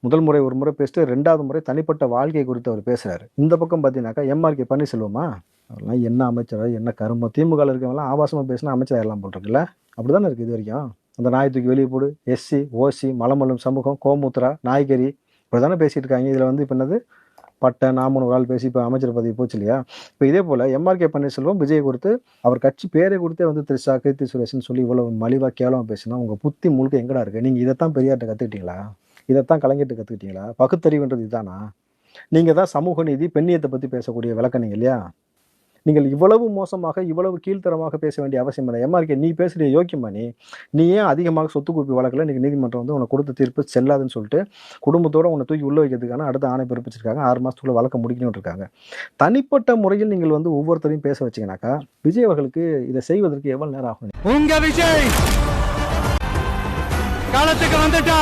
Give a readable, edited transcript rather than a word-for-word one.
முதல் முறை ஒரு முறை பேசிட்டு 2வது முறை தனிப்பட்ட வாழ்க்கை குறித்து அவர் பேசுறாரு. இந்த பக்கம் பார்த்தீங்கன்னாக்கா எம்.ஆர்.கே. பன்னீர்செல்வமா, அவர்லாம் என்ன அமைச்சரா, என்ன கருமம். திமுகல இருக்கவங்கலாம் ஆபாசமா பேசினா அமைச்சர் ஆயிரலாம் போல இருக்குல்ல. அப்படிதானே இருக்கு இது வரைக்கும். அந்த நாய தூக்கி வெளிய போடு, எஸ்சி, ஓசி, மலமல்லும் சமூகம், கோமுத்ரா, நாய்கறி இப்படிதானே பேசிட்டு இருக்காங்க. இதுல வந்து இப்ப என்னது பட்ட நாமன்னு ஒரு ஆள் பேசி இப்போ அமைச்சர் பதவி போச்சு இல்லையா. இப்போ இதே போல எம்.ஆர்.கே. பன்னீர்செல்வம் விஜய் குறித்து அவர் கட்சி பேரை கொடுத்தே வந்து திரிஷா, கீர்த்தி சுரேஷ்னு சொல்லி இவ்வளவு மலிவா கேவலமா பேசினா உங்க புத்தி முழுக்க எங்கடா இருக்கு? நீங்க இதைத்தான் பெரியார்ட்ட கத்துக்கிட்டீங்களா? இதைத்தான் கலைஞர்ட்ட கத்துக்கிட்டீங்களா? பகுத்தறிவுன்றது இதுதானா? நீங்க தான் சமூக நீதி, பெண்ணியத்தை பத்தி பேசக்கூடிய விளக்கணீங்க இல்லையா? நீங்கள் இவ்வளவு மோசமாக, இவ்வளவு கீழ்த்தரமாக பேச வேண்டிய அவசியம் இல்லை. எம்.ஆர்.கே. நீ பேசுற யோக்கியமா நீ? நீ ஏன் அதிகமாக சொத்து குவிப்பு வழக்குல இன்னைக்கு நீதிமன்றம் வந்து உனக்கு கொடுத்த தீர்ப்பு செல்லாதுன்னு சொல்லிட்டு குடும்பத்தோட உன்னை தூக்கி உள்ள வைக்கிறதுக்கான அடுத்த ஆணை பிறப்பிச்சிருக்காங்க. 6 மாசத்துக்குள்ள வழக்க முடிக்கணும்னு இருக்காங்க. தனிப்பட்ட முறையில் நீங்கள் வந்து ஒவ்வொருத்தரையும் பேச வச்சீங்கன்னாக்கா, விஜய் அவர்களுக்கு இதை செய்வதற்கு எவ்வளவு நேரம் ஆகும்? உங்க விஜய் களத்துக்கு வந்துட்டா